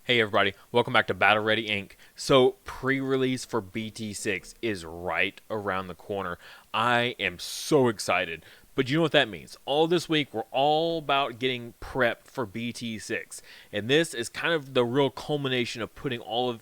Hey everybody, welcome back to Battle Ready Inc. So, pre-release for BT6 is right around the corner. I am so excited. But you know what that means? All this week, we're all about getting prepped for BT6. And this is kind of the real culmination of putting all of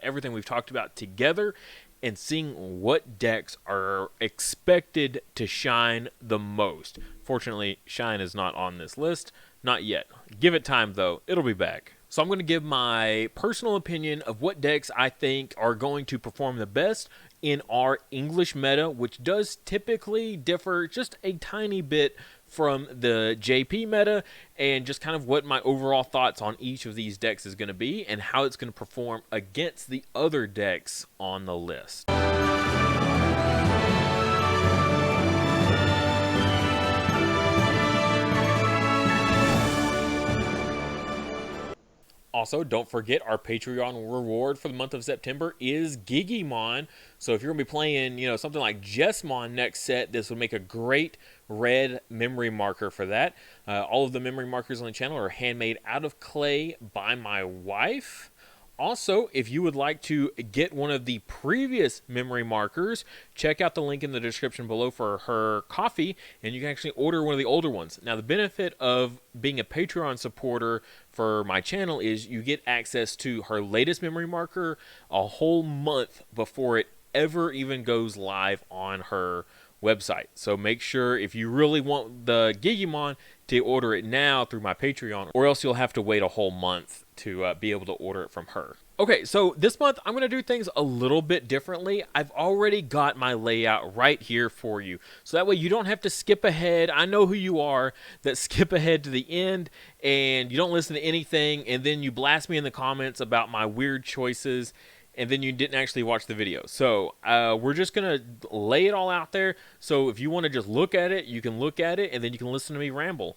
everything we've talked about together and seeing what decks are expected to shine the most. Fortunately, Shine is not on this list. Not yet. Give it time, though. It'll be back. So I'm going to give my personal opinion of what decks I think are going to perform the best in our English meta, which does typically differ just a tiny bit from the JP meta, and just kind of what my overall thoughts on each of these decks is going to be and how it's going to perform against the other decks on the list. Also, don't forget our Patreon reward for the month of September is Digimon. So if you're going to be playing, something like Jessmon next set, this would make a great red memory marker for that. All of the memory markers on the channel are handmade out of clay by my wife. Also, if you would like to get one of the previous memory markers, check out the link in the description below for her coffee, and you can actually order one of the older ones. Now, the benefit of being a Patreon supporter for my channel is you get access to her latest memory marker a whole month before it ever even goes live on her website. So make sure, if you really want the Gigimon, to order it now through my Patreon, or else you'll have to wait a whole month to be able to order it from her. Okay, so this month I'm going to do things a little bit differently. I've already got my layout right here for you. So that way you don't have to skip ahead. I know who you are that skip ahead to the end and you don't listen to anything, and then you blast me in the comments about my weird choices, and then you didn't actually watch the video. So we're just going to lay it all out there. So if you want to just look at it, you can look at it, and then you can listen to me ramble.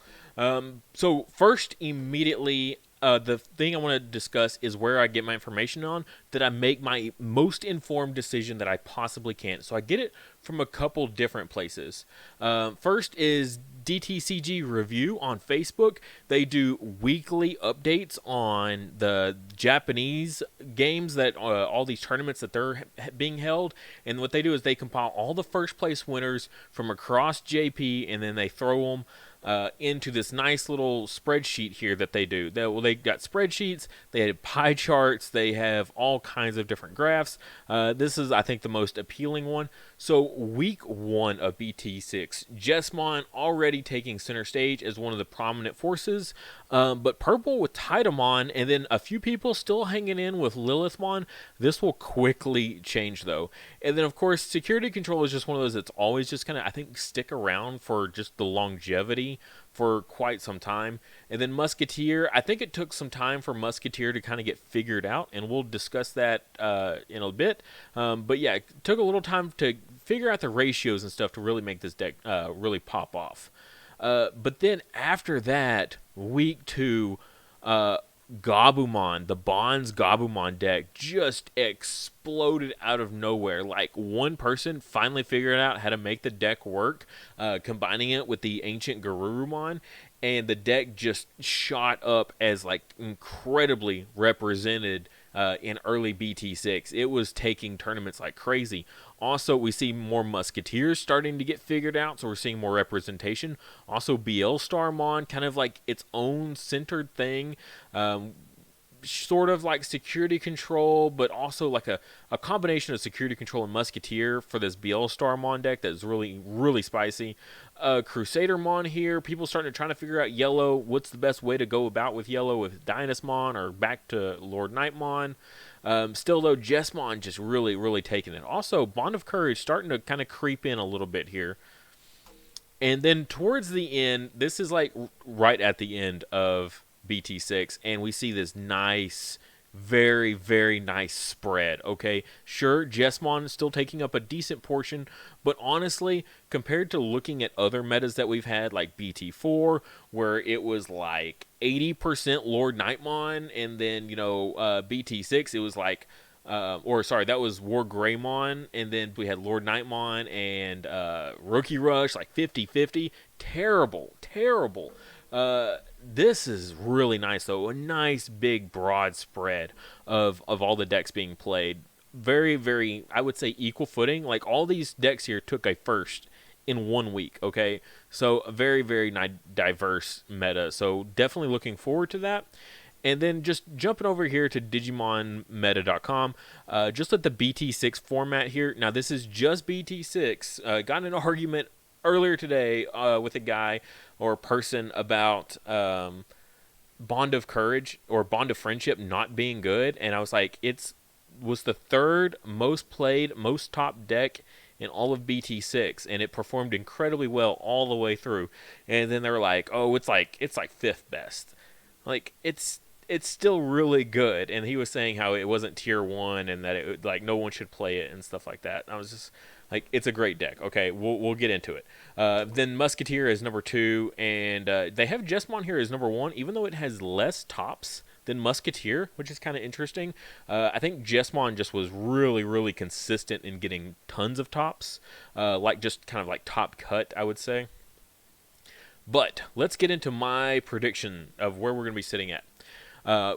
So first, immediately, the thing I want to discuss is where I get my information on, that I make my most informed decision that I possibly can. So I get it from a couple different places. First is DTCG Review on Facebook. They do weekly updates on the Japanese games, that all these tournaments that they're being held. And what they do is they compile all the first place winners from across JP, and then they throw them into this nice little spreadsheet here that they do. They got spreadsheets, they have pie charts, they have all kinds of different graphs. This is, I think, the most appealing one. So week 1 of BT6, Jessmon already taking center stage as one of the prominent forces, but purple with Titamon, and then a few people still hanging in with Lilithmon. This will quickly change, though. And then, of course, security control is just one of those that's always just kind of, I think, stick around for just the longevity for quite some time. And then Musketeer, I think it took some time for Musketeer to kind of get figured out, and we'll discuss that in a bit. But yeah, it took a little time to figure out the ratios and stuff to really make this deck really pop off. But then after that, week 2, Gabumon, the Bonds Gabumon deck just exploded out of nowhere. Like, one person finally figured out how to make the deck work, combining it with the ancient Garurumon, and the deck just shot up as like incredibly represented in early BT6. It was taking tournaments like crazy. Also, we see more Musketeers starting to get figured out, so we're seeing more representation. Also, BL Starmon, kind of like its own centered thing. Sort of like security control, but also like a combination of security control and Musketeer for this BL Starmon deck that is really, really spicy. Crusadermon here, people starting to try to figure out yellow. What's the best way to go about with yellow, with Dynasmon or back to Lord Nightmon? Still, though, Jessmon just really, really taking it. Also, Bond of Courage starting to kind of creep in a little bit here. And then towards the end, this is like right at the end of BT6, and we see this nice, very, very nice spread. Okay, sure, Jessmon is still taking up a decent portion, but honestly, compared to looking at other metas that we've had, like BT4, where it was like 80% Lord Nightmon, and then, BT6, it was like, that was War Greymon, and then we had Lord Nightmon and Rookie Rush, like 50-50. Terrible. this is really nice, though. A nice, big, broad spread of all the decks being played. Very, very, I would say, equal footing. Like, all these decks here took a first in 1 week, okay? So, a very, very diverse meta. So, definitely looking forward to that. And then just jumping over here to DigimonMeta.com, just at the BT6 format here. Now, this is just BT6. Got in an argument earlier today with a guy or a person about Bond of Courage or Bond of Friendship not being good. And I was like, was the third most played, most top deck in all of BT6, and it performed incredibly well all the way through. And then they were like, oh, it's like fifth best. Like, it's still really good. And he was saying how it wasn't tier 1 and that it like no one should play it and stuff like that. And I was just like, it's a great deck. Okay, we'll get into it. Then Musketeer is number 2, and they have Jesmon here as number 1, even though it has less tops than Musketeer, which is kind of interesting. I think Jesmon just was really, really consistent in getting tons of tops, like just kind of like top cut, I would say. But let's get into my prediction of where we're going to be sitting at.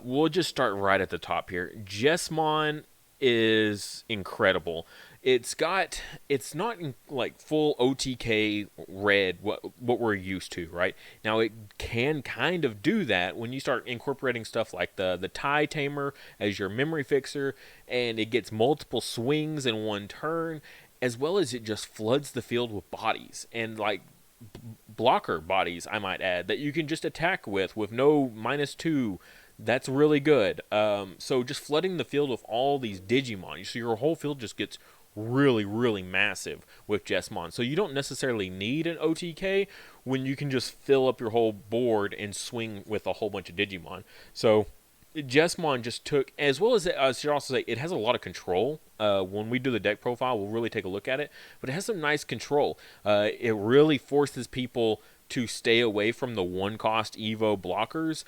We'll just start right at the top here. Jesmon is incredible. It's not like full OTK red, what we're used to, right? Now, it can kind of do that when you start incorporating stuff like the tie tamer as your memory fixer, and it gets multiple swings in one turn, as well as it just floods the field with bodies, and like blocker bodies, I might add, that you can just attack with no -2. That's really good. So just flooding the field with all these Digimon, so your whole field just gets really, really massive with Jesmon. So you don't necessarily need an OTK when you can just fill up your whole board and swing with a whole bunch of Digimon. So Jesmon just took, as well as I should also say, it has a lot of control. When we do the deck profile, we'll really take a look at it. But it has some nice control. It really forces people to stay away from the one-cost Evo blockers.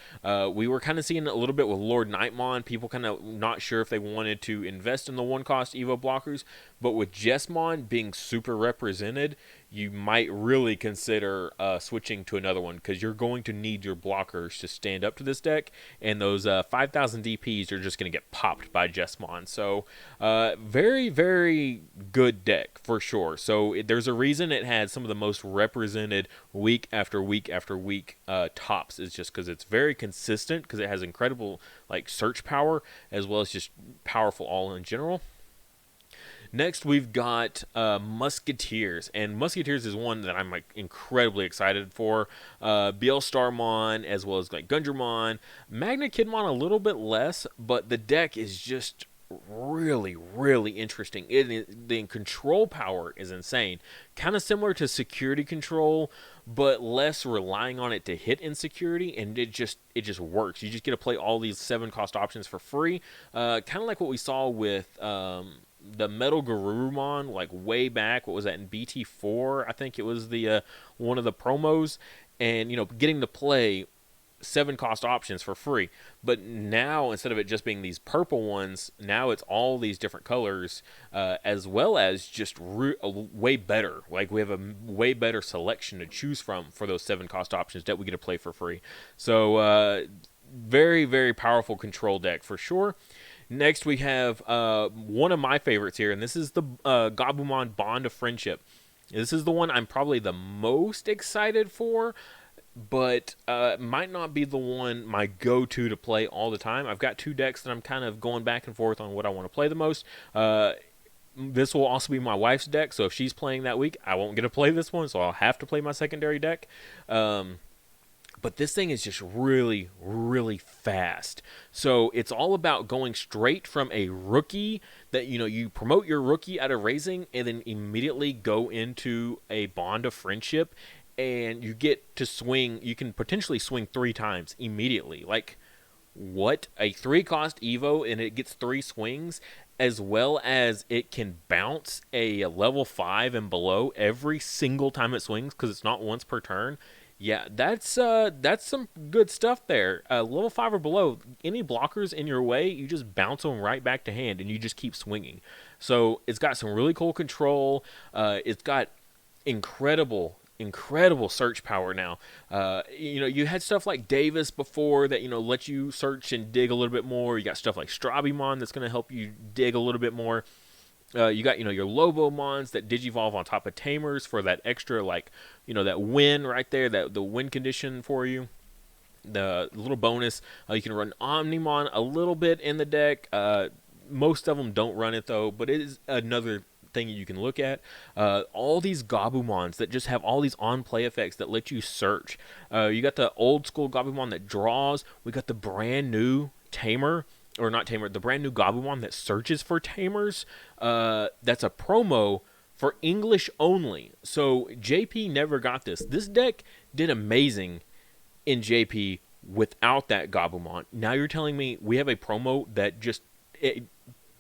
We were kind of seeing a little bit with Lord Nightmon, people kind of not sure if they wanted to invest in the one-cost Evo blockers, but with Jesmon being super represented, you might really consider switching to another one, because you're going to need your blockers to stand up to this deck, and those 5,000 DPs are just going to get popped by Jesmon. So very, very good deck for sure. So there's a reason it had some of the most represented week after week after week tops. Is just because it's very consistent, because it has incredible like search power, as well as just powerful all in general. Next, we've got Musketeers, and Musketeers is one that I'm like incredibly excited for. Starmon, as well as like Gundramon, Magna Kidmon a little bit less, but the deck is just really, really interesting. The control power is insane, kind of similar to security control, but less relying on it to hit insecurity, and it just works. You just get to play all these 7-cost options for free, kind of like what we saw with the Metal Gabumon, like way back. What was that, in BT4? I think it was the one of the promos, and getting to play 7-cost options for free. But now, instead of it just being these purple ones, now it's all these different colors, as well as just way better. Like, we have a way better selection to choose from for those 7-cost options that we get to play for free. So very, very powerful control deck for sure. Next, we have one of my favorites here, and this is the Gabumon Bond of Friendship. This is the one I'm probably the most excited for, but might not be the one my go-to to play all the time. I've got 2 decks that I'm kind of going back and forth on what I want to play the most. This will also be my wife's deck, so if she's playing that week, I won't get to play this one, so I'll have to play my secondary deck. But this thing is just really, really fast. So it's all about going straight from a rookie that, you promote your rookie out of raising, and then immediately go into a Bond of Friendship, and you get to swing. You can potentially swing 3 times immediately. Like, what? A 3-cost Evo, and it gets 3 swings, as well as it can bounce a level 5 and below every single time it swings, because it's not once per turn. Yeah, that's some good stuff there. Level 5 or below, any blockers in your way, you just bounce them right back to hand, and you just keep swinging. So it's got some really cool control. It's got incredible incredible search power now. You had stuff like Davis before that, let you search and dig a little bit more. You got stuff like Strabimon that's going to help you dig a little bit more. You got, your Lobomons that digivolve on top of Tamers for that extra, like, that win right there, the win condition for you. The little bonus, you can run Omnimon a little bit in the deck. Most of them don't run it, though, but it is another thing you can look at. All these Gabumons that just have all these on-play effects that let you search. You got the old school Gabumon that draws. We got the brand new Tamer, or not Tamer, the brand new Gabumon that searches for Tamers. That's a promo for English only. So JP never got this. This deck did amazing in JP without that Gabumon. Now you're telling me we have a promo that just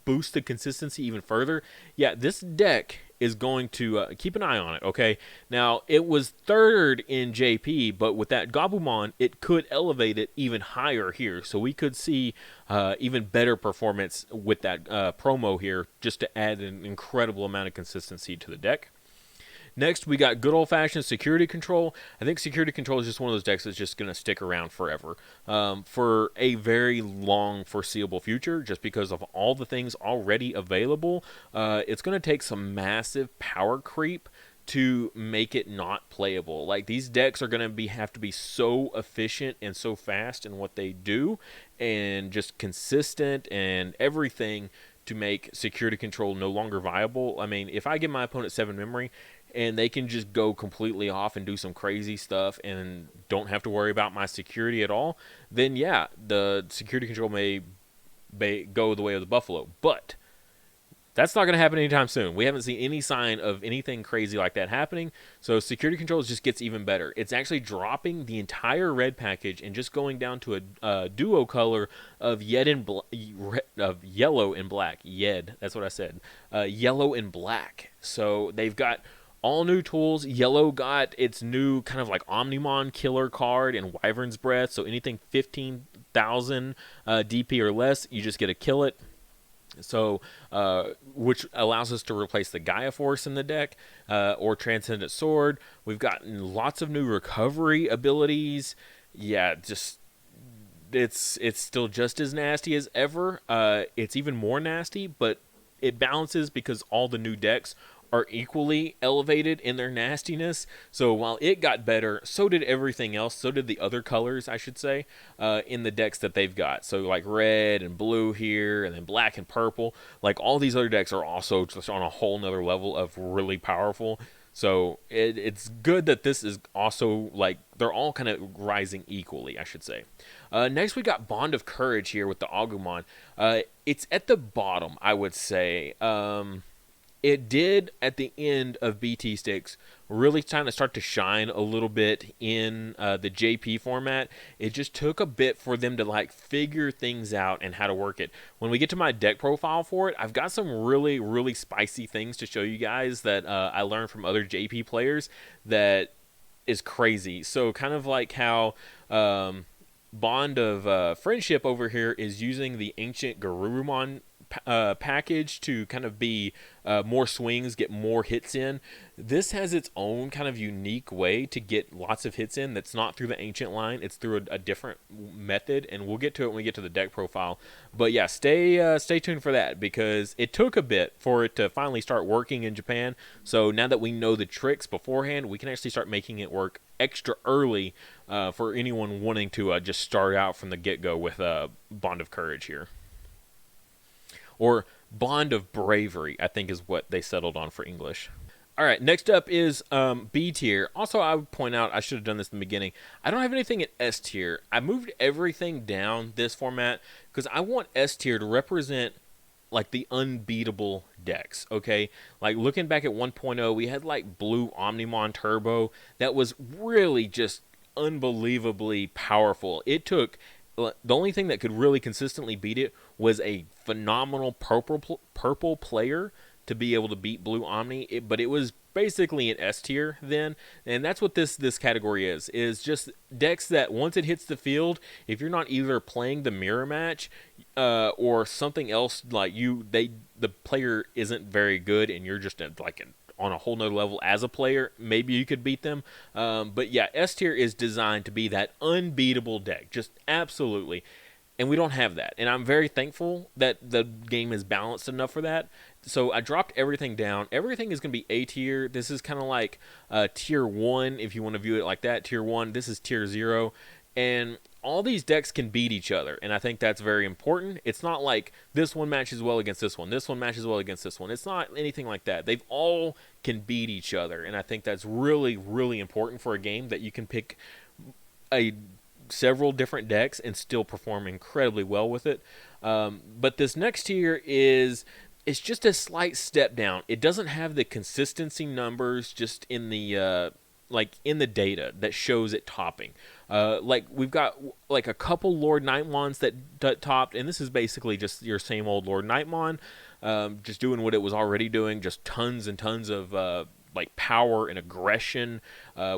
boosts the consistency even further? Yeah, this deck is going to keep an eye on it, okay? Now, it was third in JP, but with that Gabumon, it could elevate it even higher here. So we could see even better performance with that promo here, just to add an incredible amount of consistency to the deck. Next, we got good old-fashioned Security Control. I think Security Control is just one of those decks that's just going to stick around forever for a very long foreseeable future, just because of all the things already available. It's going to take some massive power creep to make it not playable. Like, these decks are going to have to be so efficient and so fast in what they do, and just consistent and everything to make Security Control no longer viable. I mean, if I give my opponent 7 memory, and they can just go completely off and do some crazy stuff and don't have to worry about my security at all, then yeah, the Security Control may go the way of the Buffalo. But that's not going to happen anytime soon. We haven't seen any sign of anything crazy like that happening. So Security Control just gets even better. It's actually dropping the entire red package and just going down to a duo color of yellow and black. That's what I said. Yellow and black. So they've got all new tools. Yellow got its new kind of like Omnimon killer card and Wyvern's Breath. So anything 15,000 DP or less, you just get to kill it. So, which allows us to replace the Gaia Force in the deck, or Transcendent Sword. We've gotten lots of new recovery abilities. Yeah, just it's still just as nasty as ever. It's even more nasty, but it balances because all the new decks are equally elevated in their nastiness. So while it got better, so did everything else. So did the other colors, I should say, in the decks that they've got. So like red and blue here, and then black and purple. Like, all these other decks are also just on a whole nother level of really powerful. So it's good that this is also, like, they're all kind of rising equally, I should say. Next, we got Bond of Courage here with the Agumon. It's at the bottom, I would say. It did, at the end of BT6, really kind of start to shine a little bit in the JP format. It just took a bit for them to, like, figure things out and how to work it. When we get to my deck profile for it, I've got some really, really spicy things to show you guys that I learned from other JP players that is crazy. So kind of like how Bond of Friendship over here is using the Ancient Garurumon package to kind of be more swings, get more hits in. This has its own kind of unique way to get lots of hits in that's not through the Ancient line. It's through a different method, and we'll get to it when we get to the deck profile. But yeah, stay tuned for that, because it took a bit for it to finally start working in Japan. So now that we know the tricks beforehand, we can actually start making it work extra early for anyone wanting to just start out from the get-go with Bond of Courage here. Or Bond of Bravery, I think, is what they settled on for English. All right, next up is B tier. Also, I would point out, I should have done this in the beginning, I don't have anything in S tier. I moved everything down this format because I want S tier to represent, like, the unbeatable decks, okay? Like, looking back at 1.0, we had, like, Blue Omnimon Turbo that was really just unbelievably powerful. It took... The only thing that could really consistently beat it was a phenomenal purple player to be able to beat Blue Omni, but it was basically an S tier then, and that's what this category is just decks that once it hits the field, if you're not either playing the mirror match or something else, like the player isn't very good and you're just like an on a whole nother level as a player, maybe you could beat them. But yeah, S tier is designed to be that unbeatable deck, just absolutely. And we don't have that. And I'm very thankful that the game is balanced enough for that. So I dropped everything down. Everything is going to be A tier. This is kind of like tier 1, if you want to view it like that. Tier 1, this is tier 0. And all these decks can beat each other. And I think that's very important. It's not like this one matches well against this one. This one matches well against this one. It's not anything like that. They've all can beat each other. And I think that's really, really important for a game, that you can pick several different decks and still perform incredibly well with it. But this next tier it's just a slight step down. It doesn't have the consistency numbers just in the in the data that shows it topping. Like we've got like a couple Lord Nightmons that topped, and this is basically just your same old Lord Nightmon, just doing what it was already doing, just tons and tons of like power and aggression.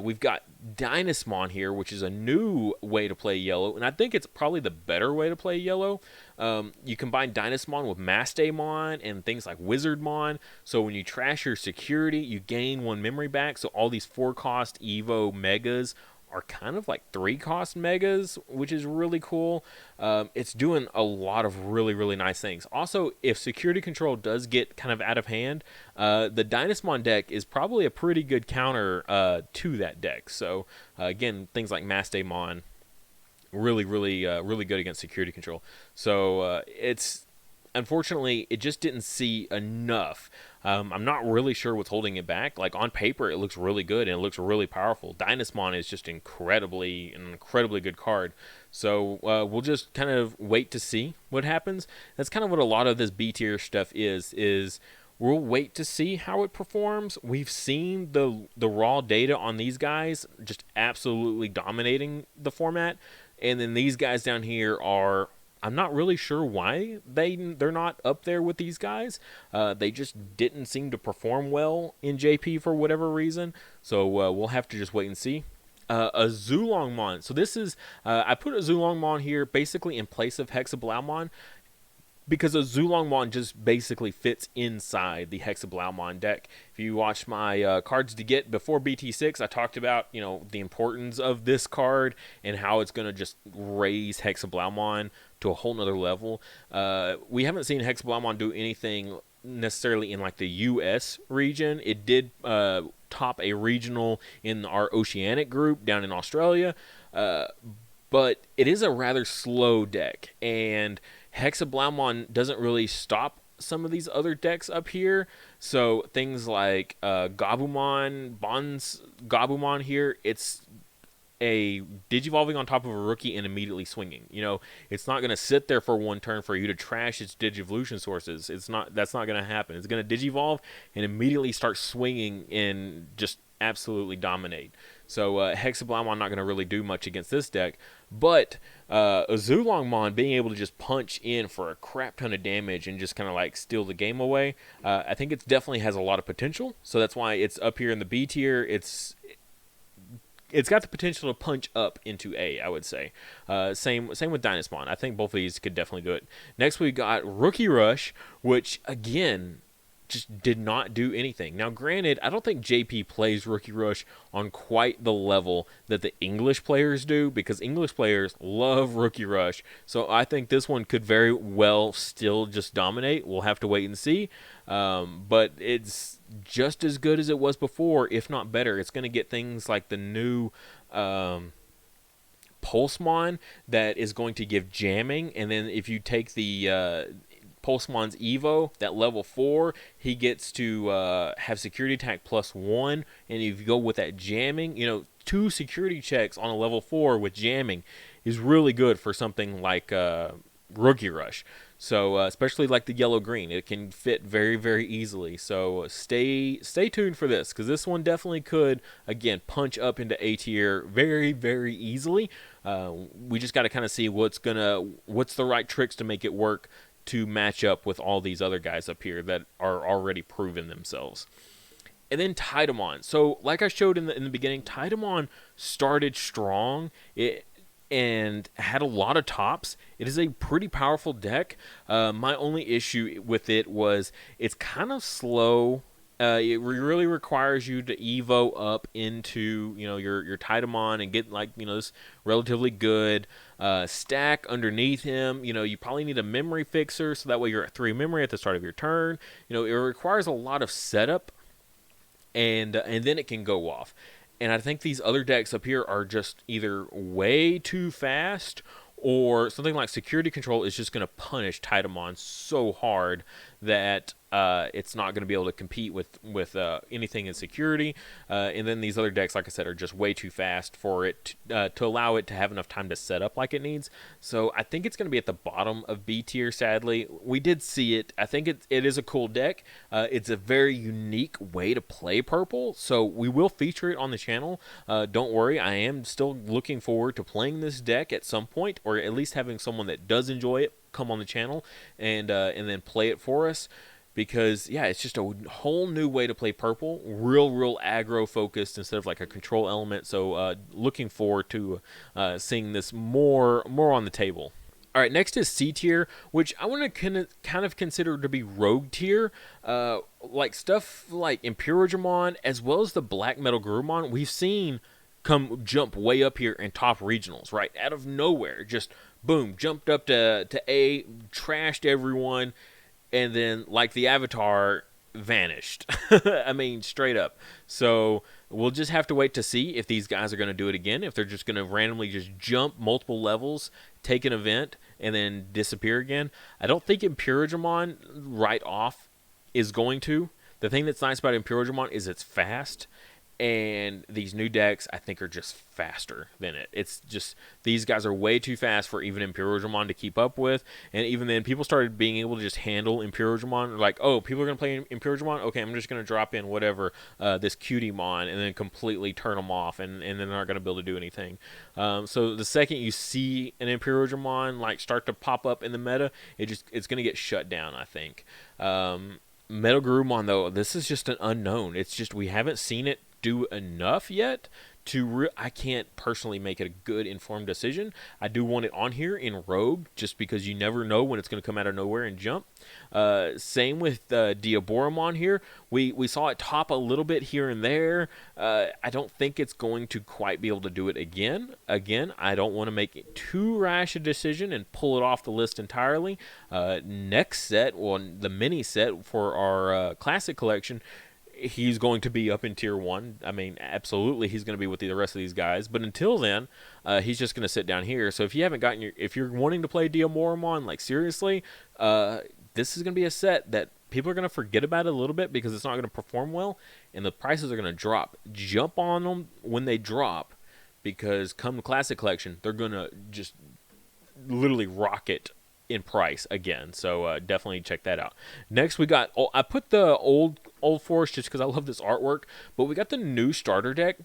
We've got Dynasmon here, which is a new way to play yellow, and I think it's probably the better way to play yellow. You combine Dynasmon with Mastemon and things like Wizardmon, so when you trash your security, you gain 1 memory back, so all these 4-cost Evo Megas are kind of like 3-cost Megas, which is really cool. It's doing a lot of really, really nice things. Also, if security control does get kind of out of hand, the Dynasmon deck is probably a pretty good counter to that deck. So, again, things like Mastemon, really, really, really good against security control. So, unfortunately, it just didn't see enough. I'm not really sure what's holding it back. Like, on paper, it looks really good, and it looks really powerful. Dynasmon is just an incredibly good card. So, we'll just kind of wait to see what happens. That's kind of what a lot of this B-tier stuff is we'll wait to see how it performs. We've seen the raw data on these guys just absolutely dominating the format. And then these guys down here are... I'm not really sure why they're not up there with these guys. They just didn't seem to perform well in JP for whatever reason. So we'll have to just wait and see. A Zulongmon. So this is... I put a Zulongmon here basically in place of Hexablaumon, because a Zulongmon just basically fits inside the Hexablaumon deck. If you watched my cards to get before BT6, I talked about, the importance of this card and how it's going to just raise Hexablaumon to a whole nother level. We haven't seen Hexablaumon do anything necessarily in like the US region. It did top a regional in our Oceanic group down in Australia, but it is a rather slow deck, and Hexablaumon doesn't really stop some of these other decks up here. So things like Gabumon, Gabumon here, it's a Digivolving on top of a rookie and immediately swinging. It's not going to sit there for one turn for you to trash its Digivolution sources. That's not going to happen. It's going to Digivolve and immediately start swinging and just absolutely dominate. So Hexablaumon not going to really do much against this deck, but Zulongmon being able to just punch in for a crap ton of damage and just kind of like steal the game away, I think it definitely has a lot of potential. So that's why it's up here in the B tier. It's got the potential to punch up into A, I would say. Same with Dynasmon. I think both of these could definitely do it. Next we got Rookie Rush, which again just did not do anything. Now, granted, I don't think JP plays Rookie Rush on quite the level that the English players do, because English players love Rookie Rush. So I think this one could very well still just dominate. We'll have to wait and see. But it's just as good as it was before, if not better. It's going to get things like the new Pulsemon that is going to give jamming, and then if you take the Pulsemon's Evo, that level 4, he gets to have security attack +1, and if you go with that jamming, 2 security checks on a level 4 with jamming is really good for something like Rookie Rush. So especially like the yellow-green, it can fit very, very easily. So stay tuned for this, because this one definitely could, again, punch up into A tier very, very easily. We just got to kind of see what's the right tricks to make it work to match up with all these other guys up here that are already proven themselves. And then Tidamon. So like I showed in the beginning, Tidamon started strong and had a lot of tops. It is a pretty powerful deck. My only issue with it was it's kind of slow It really requires you to evo up into your Titamon and get like this relatively good stack underneath him. You probably need a memory fixer, so that way you're at 3 memory at the start of your turn. It requires a lot of setup, and then it can go off. And I think these other decks up here are just either way too fast, or something like Security Control is just going to punish Titamon so hard that it's not going to be able to compete with anything in security. And then these other decks, like I said, are just way too fast for it to allow it to have enough time to set up like it needs. So I think it's going to be at the bottom of B tier, sadly. We did see it. I think it is a cool deck. It's a very unique way to play purple, so we will feature it on the channel. Don't worry, I am still looking forward to playing this deck at some point, or at least having someone that does enjoy it come on the channel and then play it for us, because yeah, it's just a whole new way to play purple, real aggro focused instead of like a control element. So looking forward to seeing this more on the table. All right, next is C tier, which I want to kind of consider to be rogue tier. Like stuff like Imperial as well as the Black Metal Gabumon, we've seen jump way up here in top regionals, right? Out of nowhere, just boom, jumped up to A, trashed everyone, and then, like the Avatar, vanished. I mean, straight up. So we'll just have to wait to see if these guys are going to do it again, if they're just going to randomly just jump multiple levels, take an event, and then disappear again. I don't think Imperial right off is going to. The thing that's nice about Imperial is it's fast. And these new decks, I think, are just faster than it. It's just, these guys are way too fast for even Imperial to keep up with. And even then, people started being able to just handle Imperial. Like, oh, people are going to play Imperial. Okay, I'm just going to drop in whatever, this Cutiemon, and then completely turn them off, and then they're not going to be able to do anything. So the second you see an Imperial like start to pop up in the meta, it's going to get shut down, I think. Metal Gabumon, though, this is just an unknown. It's just, we haven't seen it do enough yet to I can't personally make it a good informed decision. I do want it on here in Rogue, just because you never know when it's going to come out of nowhere and jump. Same with Diaboromon here. We saw it top a little bit here and there. I don't think it's going to quite be able to do it again. I don't want to make too rash a decision and pull it off the list entirely. Next set, well, the mini set for our classic collection, he's going to be up in tier 1. I mean, absolutely, he's going to be with the rest of these guys. But until then, he's just going to sit down here. So if you haven't gotten if you're wanting to play Diaboromon, like seriously, this is going to be a set that people are going to forget about it a little bit because it's not going to perform well, and the prices are going to drop. Jump on them when they drop, because come the classic collection, they're going to just literally rocket in price again. So definitely check that out. Next, we got, I put the old Force just because I love this artwork, but we got the new starter deck,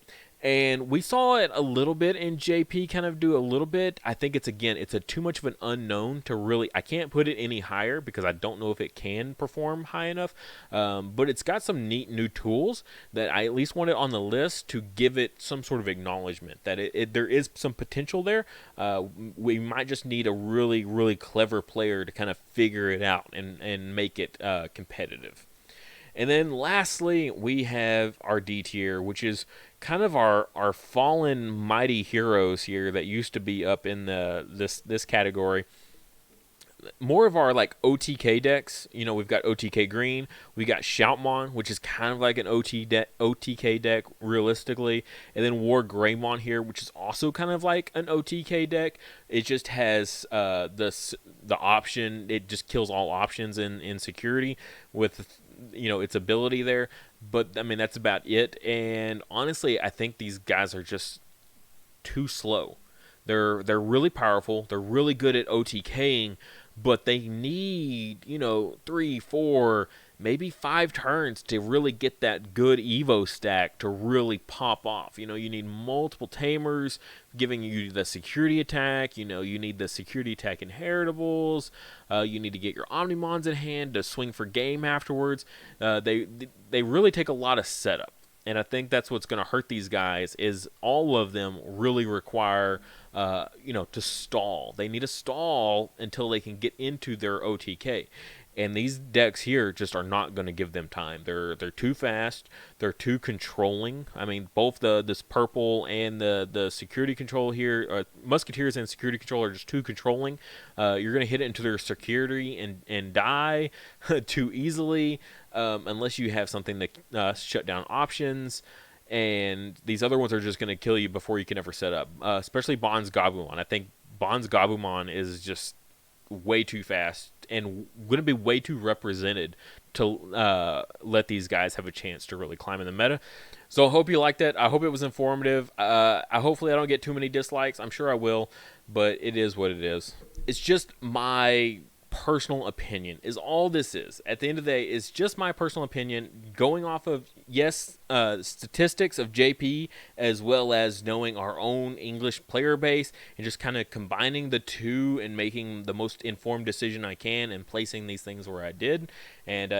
and we saw it a little bit in JP kind of do a little bit. I think it's a too much of an unknown to really, I can't put it any higher because I don't know if it can perform high enough, but it's got some neat new tools that I at least wanted on the list to give it some sort of acknowledgement that there is some potential there. We might just need a really clever player to kind of figure it out and make it competitive. And then lastly, we have our D tier, which is kind of our fallen mighty heroes here that used to be up in this category. More of our like OTK decks. We've got OTK Green, we got Shoutmon, which is kind of like an OTK deck realistically, and then War Greymon here, which is also kind of like an OTK deck. It just has the option. It just kills all options in security with its ability there, but I mean that's about it. And honestly, I think these guys are just too slow. They're really powerful. They're really good at OTKing, but they need 3, 4, maybe 5 turns to really get that good Evo stack to really pop off. You need multiple tamers giving you the security attack. You need the security attack inheritables. You need to get your Omnimons in hand to swing for game afterwards. They really take a lot of setup. And I think that's what's going to hurt these guys, is all of them really require, to stall. They need to stall until they can get into their OTK. And these decks here just are not going to give them time. They're too fast. They're too controlling. I mean, both this purple and the security control here, Musketeers and security control are just too controlling. You're going to hit it into their security and die too easily unless you have something to shut down options. And these other ones are just going to kill you before you can ever set up, especially Bond's Gabumon. I think Bond's Gabumon is just way too fast and going to be way too represented to let these guys have a chance to really climb in the meta. So I hope you liked it. I hope it was informative. Hopefully I don't get too many dislikes. I'm sure I will, but it is what it is. It's just my personal opinion is all this is. At the end of the day, it's just my personal opinion going off of, yes, statistics of JP, as well as knowing our own English player base and just kind of combining the two and making the most informed decision I can and placing these things where I did. And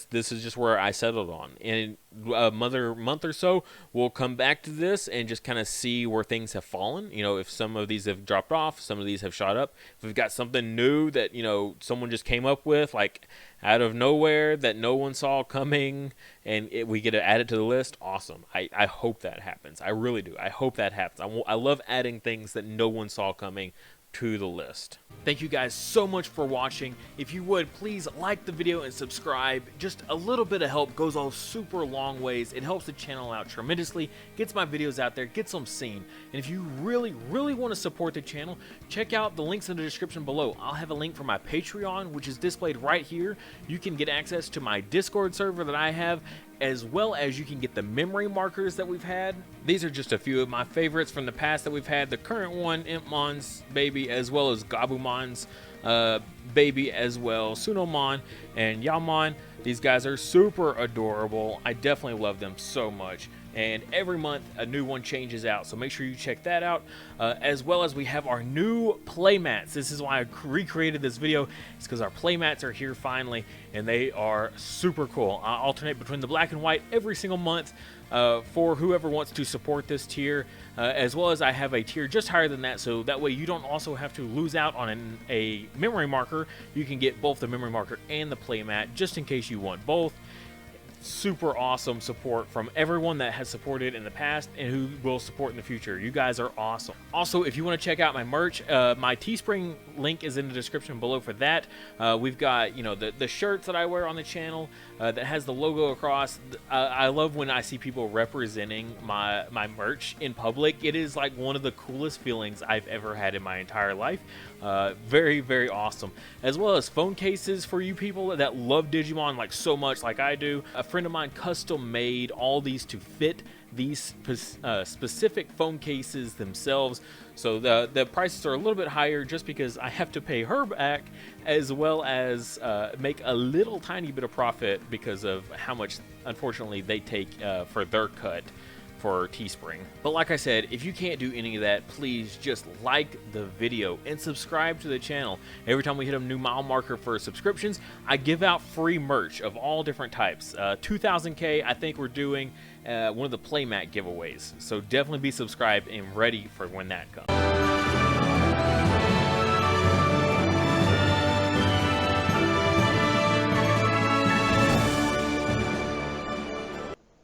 this is just where I settled on. In another month or so, we'll come back to this and just kind of see where things have fallen. You know, if some of these have dropped off, some of these have shot up. If we've got something new that, you know, someone just came up with, like out of nowhere that no one saw coming, and we get to add it to the list, awesome. I hope that happens. I really do. I hope that happens. I love adding things that no one saw coming to the list. Thank you guys so much for watching. If you would, please like the video and subscribe. Just a little bit of help goes a super long ways. It helps the channel out tremendously, gets my videos out there, gets them seen. And if you really want to support the channel, check out the links in the description below. I'll have a link for my Patreon, which is displayed right here. You can get access to my Discord server that I have, as well as you can get the memory markers that we've had. These are just a few of my favorites from the past that we've had. The current one, Impmon's baby, as well as Gabumon's baby as well, Sunomon and Yamon. These guys are super adorable. I definitely love them so much. And every month a new one changes out, so make sure you check that out. As well as we have our new playmats. This is why I recreated this video. It's because our playmats are here finally, and they are super cool. I alternate between the black and white every single month for whoever wants to support this tier, as well as I have a tier just higher than that, so that way you don't also have to lose out on a memory marker. You can get both the memory marker and the playmat just in case you want both. Super awesome support from everyone that has supported in the past and who will support in the future. You guys are awesome. Also, if you want to check out my merch, my Teespring link is in the description below for that. We've got, you know, the shirts that I wear on the channel that has the logo across. I love when I see people representing my merch in public. It is like one of the coolest feelings I've ever had in my entire life. Very awesome. As well as phone cases for you people that love Digimon like so much like I do. A friend of mine custom made all these to fit these specific phone cases themselves, so the prices are a little bit higher just because I have to pay her back, as well as make a little tiny bit of profit because of how much unfortunately they take for their cut for Teespring. But like I said, if you can't do any of that, please just like the video and subscribe to the channel. Every time we hit a new mile marker for subscriptions, I give out free merch of all different types. 2000K, I think we're doing one of the playmat giveaways, so definitely be subscribed and ready for when that comes.